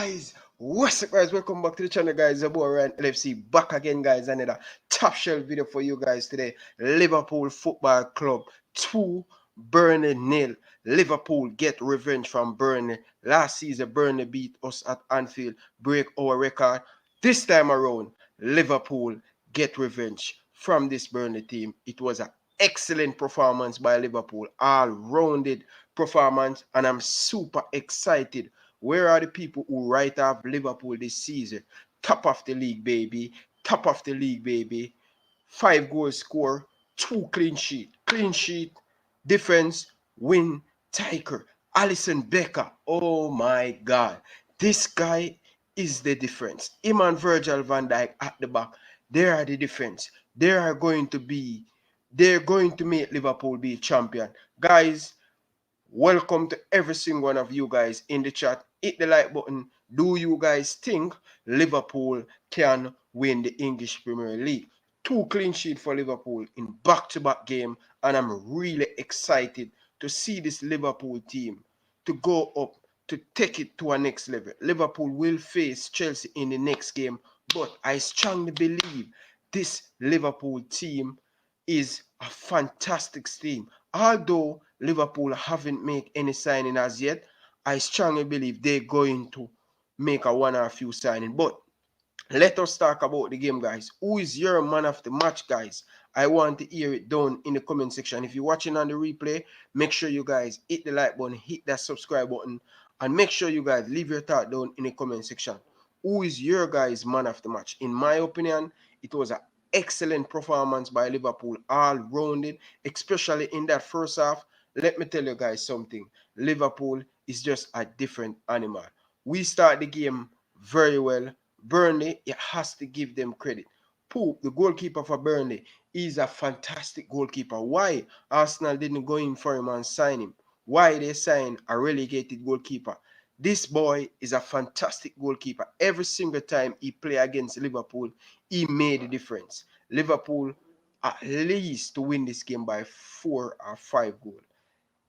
Guys, what's up guys? Welcome back to the channel guys. Your boy Ryan LFC back again guys. Another top shelf video for you guys today. Liverpool Football Club 2, Burnley 0. Liverpool get revenge from Burnley. Last season Burnley beat us at Anfield, break our record. This time around, Liverpool get revenge from this Burnley team. It was an excellent performance by Liverpool, all-rounded performance, and I'm super excited. Where are the people who write off Liverpool this season? Top of the league, baby. Top of the league, baby. 5 goals score, 2 clean sheet. Clean sheet, defense, win, taker. Alisson Becker. Oh my God. This guy is the difference. Him and Virgil van Dijk at the back. They are the difference. They're going to make Liverpool be champion. Guys, welcome to every single one of you guys in the chat. Hit the like button. Do you guys think Liverpool can win the English Premier League? 2 clean sheets for Liverpool in back-to-back game, and I'm really excited to see this Liverpool team to go up, to take it to a next level. Liverpool will face Chelsea in the next game, but I strongly believe this Liverpool team is a fantastic team. Although Liverpool haven't made any signing as yet, I strongly believe they're going to make a one or a few signing. But let us talk about the game, guys. Who is your man of the match, guys? I want to hear it down in the comment section. If you're watching on the replay, make sure you guys hit the like button, hit that subscribe button, and make sure you guys leave your thought down in the comment section. Who is your guys' man of the match? In my opinion, it was an excellent performance by Liverpool, all rounded, especially in that first half. Let me tell you guys something. Liverpool is just a different animal. We start the game very well. Burnley, it has to give them credit. Pope, the goalkeeper for Burnley, is a fantastic goalkeeper. Why Arsenal didn't go in for him and sign him? Why they signed a relegated goalkeeper? This boy is a fantastic goalkeeper. Every single time he played against Liverpool, he made a difference. Liverpool at least to win this game by 4 or 5 goals.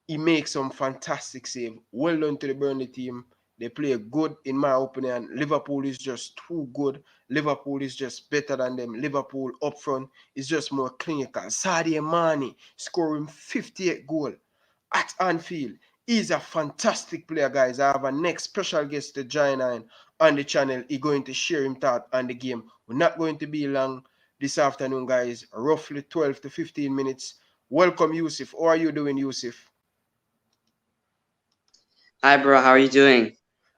He makes some fantastic save. Well done to the Burnley team. They play good, in my opinion. Liverpool is just too good. Liverpool is just better than them. Liverpool up front is just more clinical. Sadio Mane scoring 58 goals at Anfield. He's a fantastic player, guys. I have a next special guest to join on the channel. He's going to share him thought on the game. We're not going to be long this afternoon, guys. Roughly 12 to 15 minutes. Welcome, Yusuf. How are you doing, Yusuf? Hi, bro. How are you doing?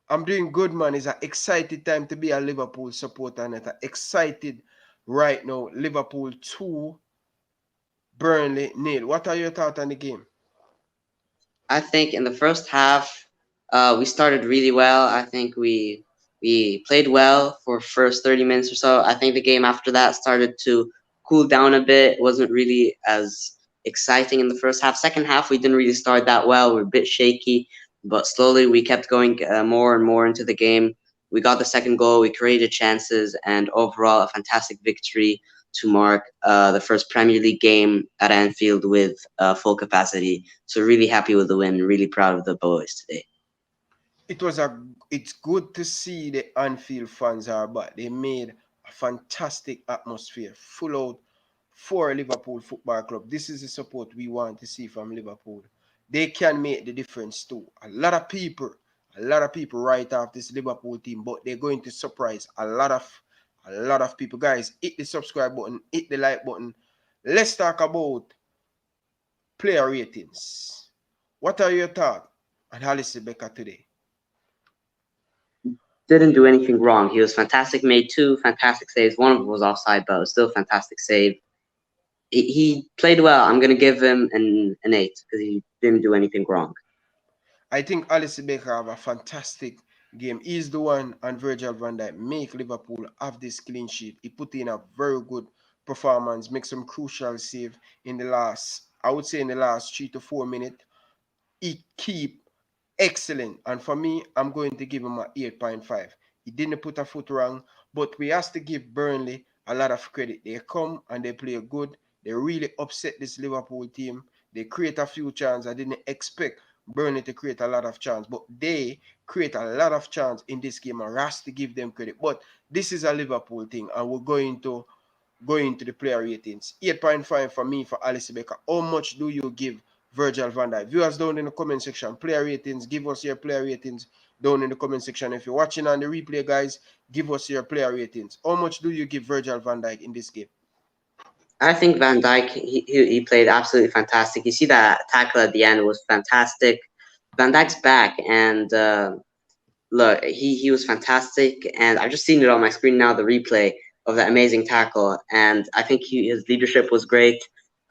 I'm doing good, man. It's an excited time to be a Liverpool supporter, and it's excited right now. Liverpool 2, Burnley 0. What are your thoughts on the game? I think in the first half, we started really well. I think we played well for first 30 minutes or so. I think the game after that started to cool down a bit. It wasn't really as exciting in the first half. Second half, we didn't really start that well. We were a bit shaky, but slowly we kept going more and more into the game. We got the second goal. We created chances, and overall, a fantastic victory to mark the first Premier League game at Anfield with full capacity. So really happy with the win. Really proud of the boys today. It's good to see the Anfield fans are back. They made a fantastic atmosphere, full out for Liverpool Football Club. This is the support we want to see from Liverpool. They can make the difference too. A lot of people write off this Liverpool team, but they're going to surprise a lot of people. Guys, hit the subscribe button, hit the like button. Let's talk about player ratings. What are your thoughts on Alisson Becker today? Didn't do anything wrong. He was fantastic. Made 2 fantastic saves. One of them was offside, but it was still a fantastic save. He played well. I'm gonna give him an 8 because he didn't do anything wrong. I think Alisson Becker have a fantastic game. He's the one, and Virgil van Dijk make Liverpool have this clean sheet. He put in a very good performance, make some crucial save in the last, I would say in the last 3 to 4 minutes. He keep excellent, and for me, I'm going to give him a 8.5. He didn't put a foot wrong, but we have to give Burnley a lot of credit. They come and they play good. They really upset this Liverpool team. They create a few chances I didn't expect Burnley to create a lot of chance, but they create a lot of chance in this game, and has to give them credit. But this is a Liverpool thing, and we're going to the player ratings. 8.5 for me for Alice Becker. How much do you give Virgil van Dijk? Viewers down in the comment section, player ratings, give us your player ratings down in the comment section. If you're watching on the replay, guys, give us your player ratings. How much do you give Virgil van Dijk in this game? I think Van Dijk he played absolutely fantastic. You see that tackle at the end was fantastic. Van Dijk's back, and look, he was fantastic. And I've just seen it on my screen now, the replay of that amazing tackle. And I think his leadership was great.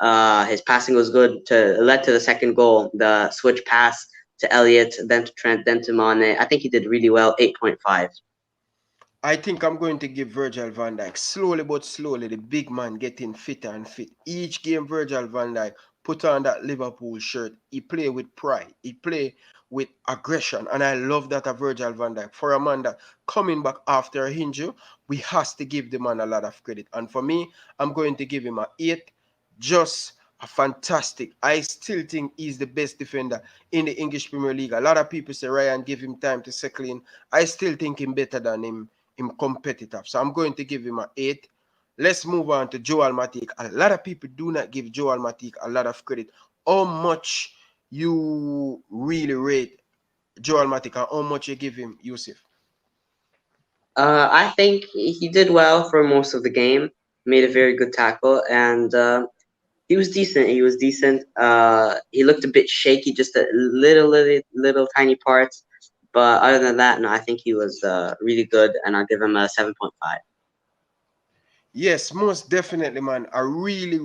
His passing was good. Led to the second goal, the switch pass to Elliott, then to Trent, then to Mane. I think he did really well. 8.5. I think I'm going to give Virgil van Dijk, slowly but slowly, the big man getting fitter and fit. Each game Virgil van Dijk put on that Liverpool shirt, he play with pride, he play with aggression, and I love that of Virgil van Dijk. For a man that coming back after a injury, we has to give the man a lot of credit. And for me, I'm going to give him a 8. Just a fantastic. I still think he's the best defender in the English Premier League. A lot of people say Ryan, give him time to settle in. I still think him better than him competitive. So I'm going to give him an 8. Let's move on to Joel Matip. A lot of people do not give Joel Matip a lot of credit. How much you really rate Joel Matip and how much you give him, Yusuf? I think he did well for most of the game. Made a very good tackle, and he was decent. He was decent. He looked a bit shaky, just a little tiny parts. But other than that, no, I think he was really good, and I'll give him a 7.5. Yes, most definitely, man. I really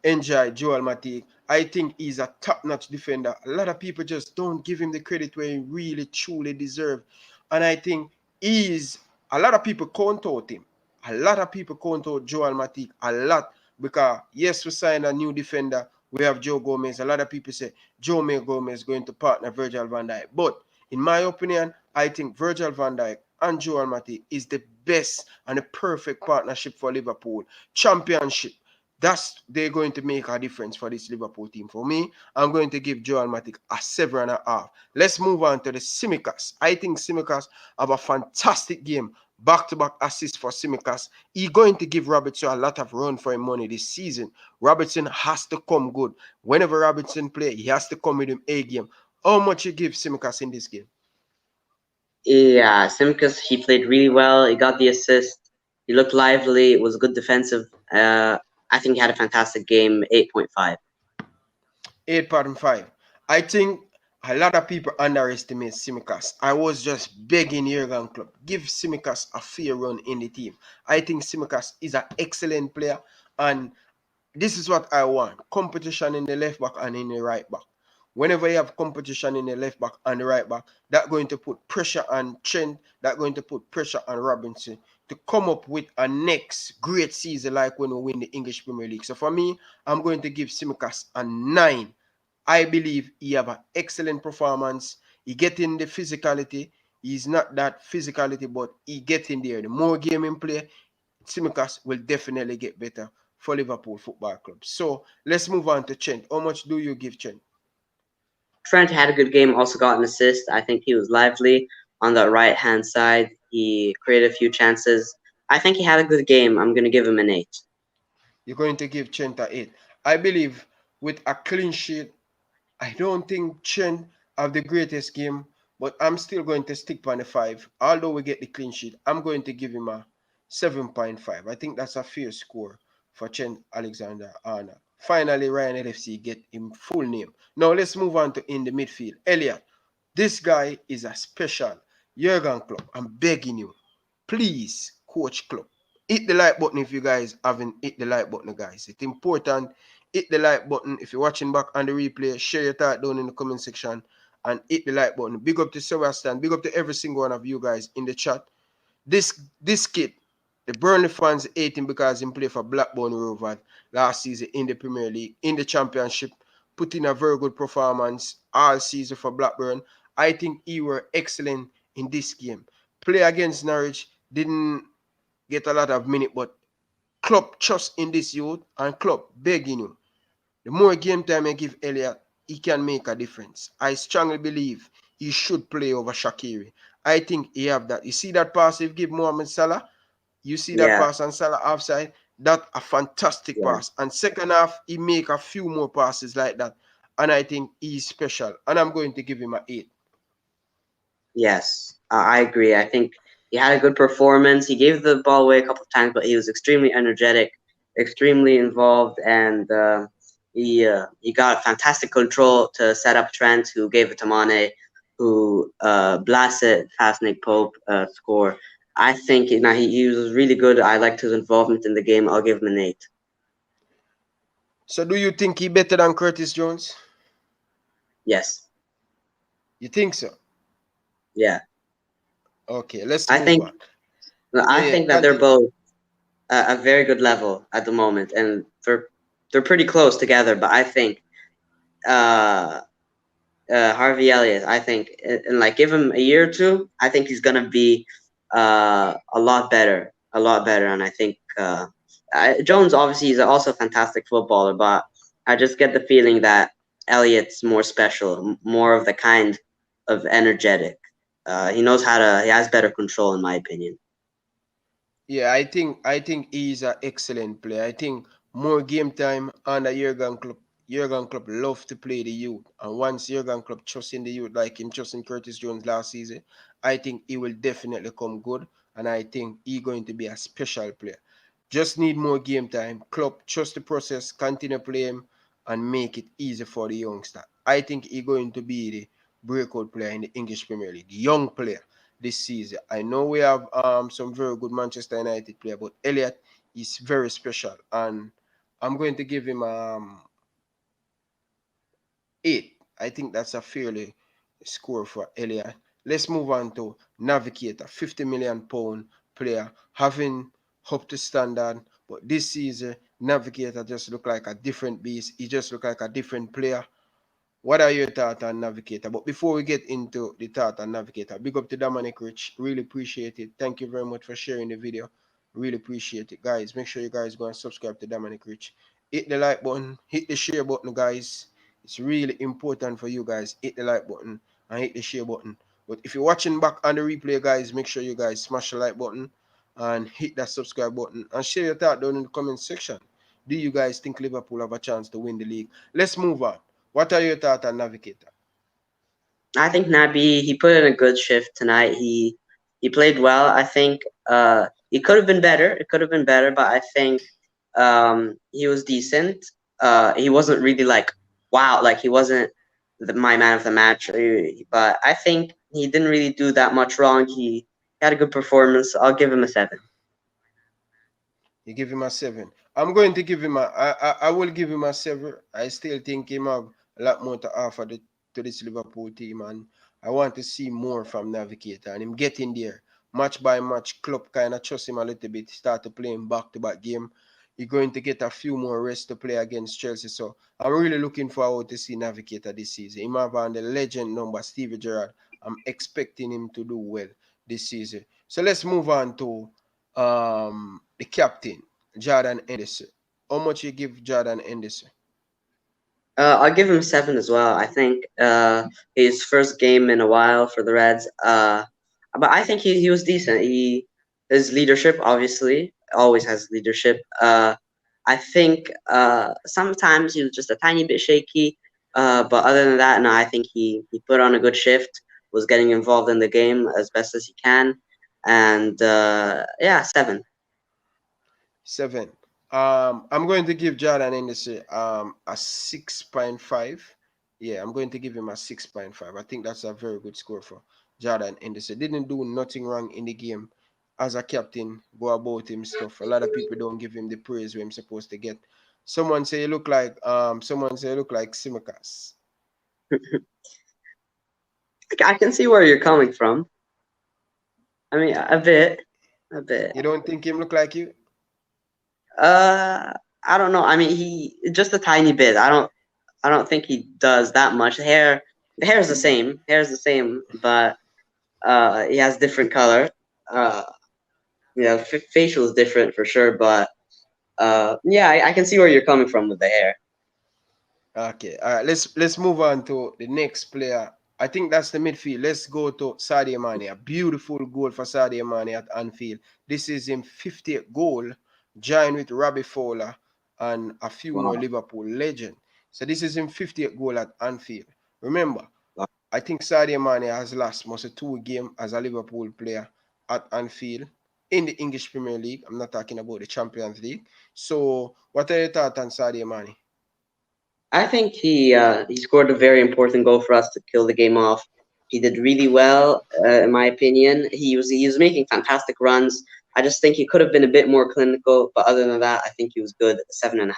enjoy Joel Matip. I think he's a top-notch defender. A lot of people just don't give him the credit where he really truly deserves. And I think he's a lot of people count out him. A lot of people count out Joel Matip a lot because yes, we signed a new defender. We have Joe Gomez. A lot of people say Joe May Gomez going to partner Virgil van Dijk. But in my opinion, I think Virgil van Dijk and Joel Matip is the best and the perfect partnership for Liverpool. Championship. That's they're going to make a difference for this Liverpool team. For me, I'm going to give Joel Matip a 7.5. Let's move on to the Tsimikas. I think Tsimikas have a fantastic game. Back-to-back assists for Tsimikas. He's going to give Robertson a lot of run for his money this season. Robertson has to come good. Whenever Robertson play, he has to come with him A game. How much you give Tsimikas in this game? Yeah, Simkus, he played really well. He got the assist. He looked lively. It was good defensive. I think he had a fantastic game. 8.5. 8.5. I think a lot of people underestimate Tsimikas. I was just begging Jurgen Klopp, give Tsimikas a fair run in the team. I think Tsimikas is an excellent player, and this is what I want: competition in the left back and in the right back. Whenever you have competition in the left back and the right back, that's going to put pressure on Trent, that's going to put pressure on Robinson to come up with a next great season like when we win the English Premier League. So for me, I'm going to give Tsimikas a 9. I believe he have an excellent performance. He get in the physicality. He's not that physicality, but he get in there. The more game in play, Tsimikas will definitely get better for Liverpool Football Club. So let's move on to Trent. How much do you give Trent? Trent had a good game, also got an assist. I think he was lively on the right hand side. He created a few chances. I think he had a good game. I'm going to give him an 8. You're going to give Trent a 8. I believe with a clean sheet, I don't think Trent have the greatest game, but I'm still going to stick on the 5. Although we get the clean sheet, I'm going to give him a 7.5. I think that's a fair score for Trent Alexander-Arnold. Finally, Ryan LFC get him full name. Now let's move on to in the midfield. Elliot, this guy is a special. Jurgen Klopp, I'm begging you, please, Coach Klopp, hit the like button if you guys haven't hit the like button, guys. It's important. Hit the like button. If you're watching back on the replay, share your thought down in the comment section and hit the like button. Big up to Sebastian. Big up to every single one of you guys in the chat. This kid, the Burnley fans hate him because he played for Blackburn Rovers last season in the Premier League, in the Championship, put in a very good performance all season for Blackburn. I think he were excellent in this game. Play against Norwich, didn't get a lot of minutes, but Klopp trust in this youth and Klopp begging you. The more game time I give Elliot, he can make a difference. I strongly believe he should play over Shaqiri. I think he have that. You see that pass he give Mohamed Salah? You see that Yeah, pass on Salah offside? That a fantastic yeah, pass. And second half, he make a few more passes like that. And I think he's special. And I'm going to give him an 8. yes, I agree. I think he had a good performance. He gave the ball away a couple of times, but he was extremely energetic, extremely involved, and he got fantastic control to set up Trent, who gave it to Mane, who blasted past Nick Pope score. I think he was really good. I liked his involvement in the game. I'll give him an 8. So do you think he better than Curtis Jones? Yes, You think so? yeah. Okay, let's I move think on. I Yeah, think that they're continue. both a very good level at the moment, and they're pretty close together. But I think uh, Harvey Elliott, I think, and like give him a year or two, I think he's gonna be a lot better. And I think Jones obviously is also a fantastic footballer, but I just get the feeling that Elliott's more special, more of the kind of energetic. He knows how to. He has better control, in my opinion. Yeah, I think he's an excellent player. I think more game time under Jurgen Klopp. Jurgen Klopp love to play the youth, and once Jurgen Klopp trusting the youth like him trusting Curtis Jones last season, I think he will definitely come good, and I think he going to be a special player. Just need more game time. Klopp trust the process, continue play him, and make it easy for the youngster. I think he going to be the breakout player in the English Premier League, young player this season. I know we have some very good Manchester United player, but Elliot is very special, and I'm going to give him 8. I think that's a fairly score for Elliot. Let's move on to Navigator, 50 million pound player, having up to standard, but this season Navigator just look like a different beast. He just look like a different player. What are your thoughts on Navigator? But before we get into the thought on Navigator, big up to Dominic Rich. Really appreciate it. Thank you very much for sharing the video. Really appreciate it, guys. Make sure you guys go and subscribe to Dominic Rich. Hit the like button, hit the share button, guys. It's really important for you guys. Hit the like button and hit the share button. But if you're watching back on the replay, guys, make sure you guys smash the like button and hit that subscribe button and share your thought down in the comment section. Do you guys think Liverpool have a chance to win the league? Let's move on. What are your thoughts on Navigator? I think Naby he put in a good shift tonight. He played well. I think it could have been better. It could have been better, but I think he was decent. He wasn't really like wow, like he wasn't my man of the match. But I think he didn't really do that much wrong. He had a good performance. I'll give him a 7. You give him a 7. I'm going to give him I will give him a 7. I still think him have a lot more to offer to this Liverpool team, and I want to see more from Navigator and him getting there match by match. Club kind of trust him a little bit, start to play him back to back game. You're going to get a few more rest to play against Chelsea. So I'm really looking forward to see Navigator this season. Him have on the legend number, Stevie Gerrard. I'm expecting him to do well this season. So let's move on to the captain, Jordan Henderson. How much you give Jordan Henderson? I'll give him 7 as well. I think his first game in a while for the Reds. But I think he was decent. His leadership obviously always has leadership. I think sometimes he was just a tiny bit shaky. But other than that, no, I think he put on a good shift. Was getting involved in the game as best as he can, and yeah, 7. 7. I'm going to give Jordan Henderson a 6.5. Yeah, I'm going to give him a 6.5. I think that's a very good score for Jordan Henderson. Didn't do nothing wrong in the game. As a captain, go about him stuff. A lot of people don't give him the praise we're supposed to get. Someone say you look like Simicas. I can see where you're coming from. I mean, a bit. You don't think him look like you? Uh, I don't know. I mean, he just a tiny bit. I don't think he does that much. The hair is the same. Hair is the same, but he has different color. Uh, facial is different for sure, but yeah, I can see where you're coming from with the hair. Okay, all right. Let's move on to the next player. I think that's the midfield. Let's go to Sadio Mane. A beautiful goal for Sadio Mane at Anfield. This is his 50th goal, joined with Robbie Fowler and a few more Wow. Liverpool legends. So this is his 50th goal at Anfield. Remember, Wow. I think Sadio Mane has lost most of 2 games as a Liverpool player at Anfield in the English Premier League. I'm not talking about the Champions League. So what are your thoughts on Sadio Mane? I think he scored a very important goal for us to kill the game off. He did really well, in my opinion. He was making fantastic runs. I just think he could have been a bit more clinical, but other than that, I think he was good. 7.5.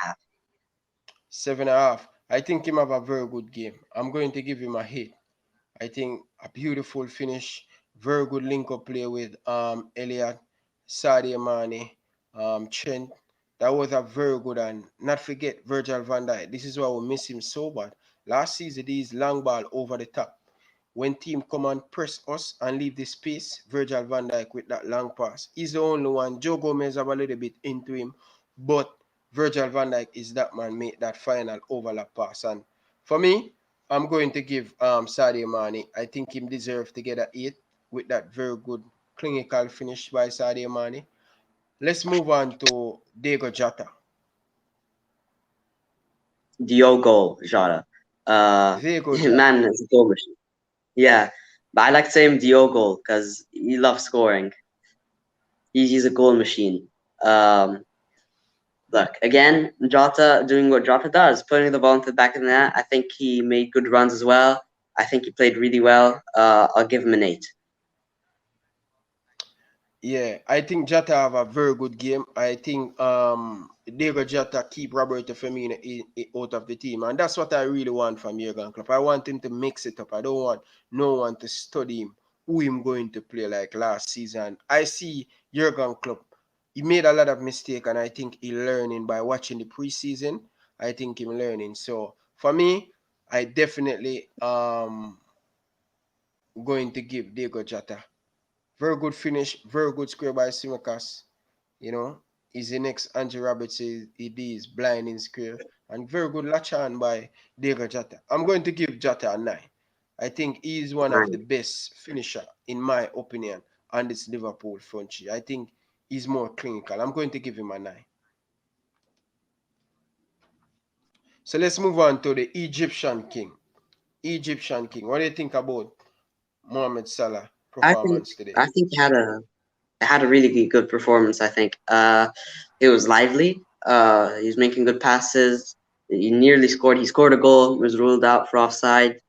7.5. I think him have a very good game. I'm going to give him a hit. I think a beautiful finish, very good link up play with Elliot, Sadio Mane, Trent. That was a very good, and not forget Virgil van Dijk. This is why we miss him so bad. Last season, these long ball over the top. When team come and press us and leave the space, Virgil van Dijk with that long pass. He's the only one. Joe Gomez have a little bit into him, but Virgil van Dijk is that man make that final overlap pass. And for me, I'm going to give Sadio Mane. I think him deserve to get a 8 with that very good clinical finish by Sadio Mane. Let's move on to Diogo Jota. Diogo Jota. Diogo Jota. Man, it's a goal machine. Yeah, but I like to say him Diogo because he loves scoring. He's a goal machine. Um, Look, again, Jota doing what Jota does, putting the ball into the back of the net. I think he made good runs as well. I think he played really well. I'll give him an 8. Yeah, I think Jota have a very good game. I think Diego Jota keep Roberto Firmino out of the team, and that's what I really want from Jurgen Klopp. I want him to mix it up. I don't want no one to study him, who him going to play like last season. I see Jurgen Klopp. He made a lot of mistake, and I think he learning by watching the preseason. I think him learning. So for me, I definitely going to give Diego Jota very good finish, very good square by Simicas. You know, he's the next Andrew Roberts. He is blind in square. And very good latch on by Diego Jota. I'm going to give Jota a 9. I think he is one of the 9. best finisher, in my opinion, on this Liverpool front. I think he's more clinical. I'm going to give him a 9. So let's move on to the Egyptian King. Egyptian King. What do you think about Mohamed Salah I think performance today? I think he had a really good performance. I think it was lively. He was making good passes. He nearly scored. He scored a goal. Was ruled out for offside.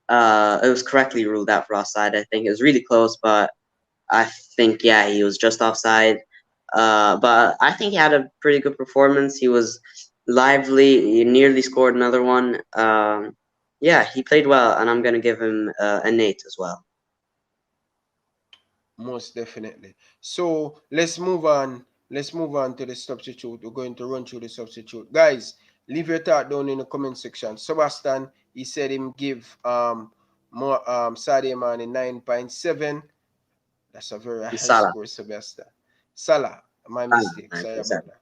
It was correctly ruled out for offside. I think it was really close, but I think yeah, he was just offside. But I think he had a pretty good performance. He was lively. He nearly scored another one. Yeah, he played well, and I'm gonna give him an 8 as well. Most definitely. So let's move on. Let's move on to the substitute. We're going to run through the substitute. Guys, leave your thought down in the comment section. Sebastian, he said him give more Sadio Mane 9.7. That's a very high Salah, score, Sebastian. Salah, my mistake. Sorry about 9.7. that.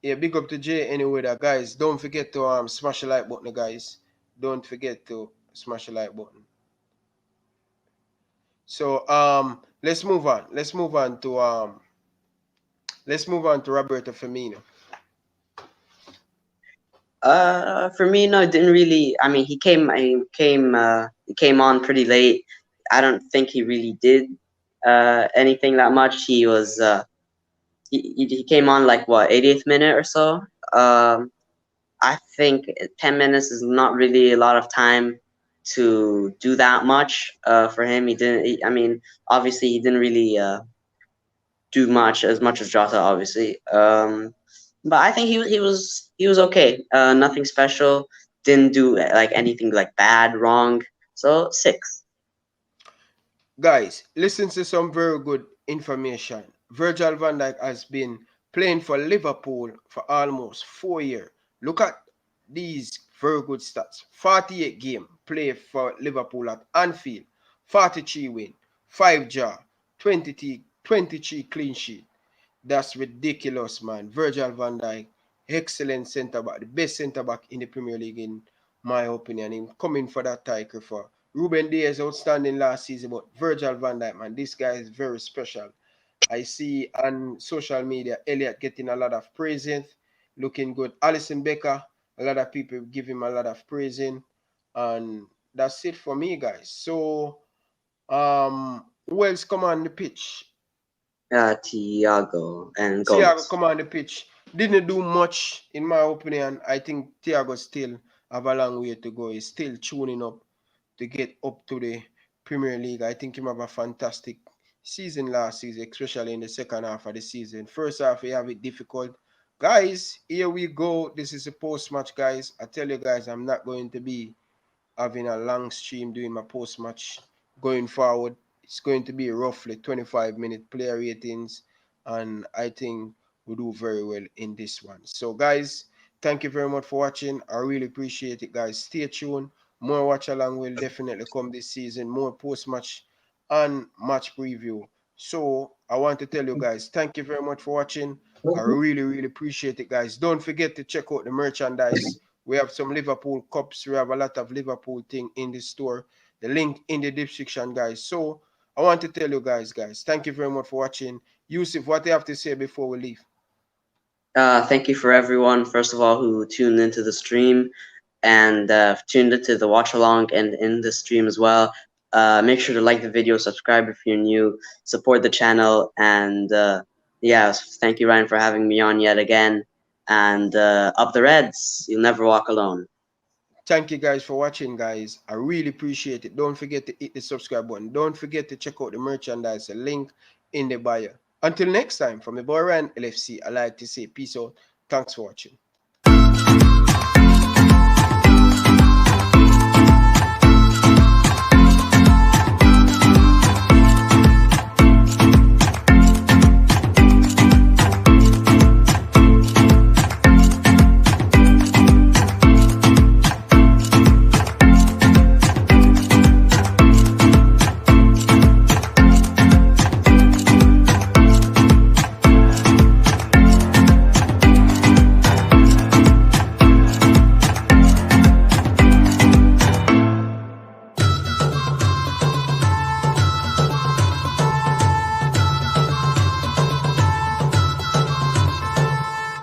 Yeah, big up to Jay anyway there, guys. Don't forget to smash the like button, guys. Don't forget to smash the like button. So let's move on to Roberto Firmino. For me, no, it didn't really. I mean, he came on pretty late. I don't think he really did anything that much. He came on like what 80th minute or so. I think 10 minutes is not really a lot of time to do that much. For him, he didn't. I mean, obviously, he didn't really do much as Jota, obviously. But I think he was okay. Nothing special. Didn't do like anything like bad, wrong. So 6. Guys, listen to some very good information. Virgil van Dijk has been playing for Liverpool for almost 4 years. Look at these very good stats. 48 game play for Liverpool at Anfield, 43 win, 5 draw, 23 clean sheet. That's ridiculous, man. Virgil van Dijk excellent centre back, the best centre back in the Premier League in my opinion. Him coming for that title for Ruben Diaz outstanding last season, but Virgil van Dijk, man, this guy is very special. I see on social media Elliot getting a lot of praising, looking good. Alisson Becker, a lot of people give him a lot of praising, and that's it for me, guys. So, who else come on the pitch? Thiago and Thiago Gomez. come on the pitch. Didn't do much, in my opinion. I think Thiago still have a long way to go. He's still tuning up to get up to the Premier League. I think he have a fantastic season last season, especially in the second half of the season. First half, he have it difficult. Guys, here we go. This is a post-match, guys. I tell you guys, I'm not going to be having a long stream doing my post-match going forward. It's going to be roughly 25-minute player ratings, and I think we do very well in this one. So, guys, thank you very much for watching. I really appreciate it, guys. Stay tuned. More watch along will definitely come this season. More post-match and match preview. So, I want to tell you guys, thank you very much for watching. I really, really appreciate it, guys. Don't forget to check out the merchandise. We have some Liverpool cups. We have a lot of Liverpool thing in the store. The link in the description, guys. So I want to tell you guys, thank you very much for watching. Yusuf, what do you have to say before we leave? Thank you for everyone, first of all, who tuned into the stream and tuned into the watch along and in the stream as well. Make sure to like the video, subscribe if you're new, support the channel, and yeah, thank you, Ryan, for having me on yet again. And up the Reds, you'll never walk alone. Thank you guys for watching, guys. I really appreciate it. Don't forget to hit the subscribe button. Don't forget to check out the merchandise, the link in the bio. Until next time, from the boy Ryan LFC, I like to say peace out. Thanks for watching.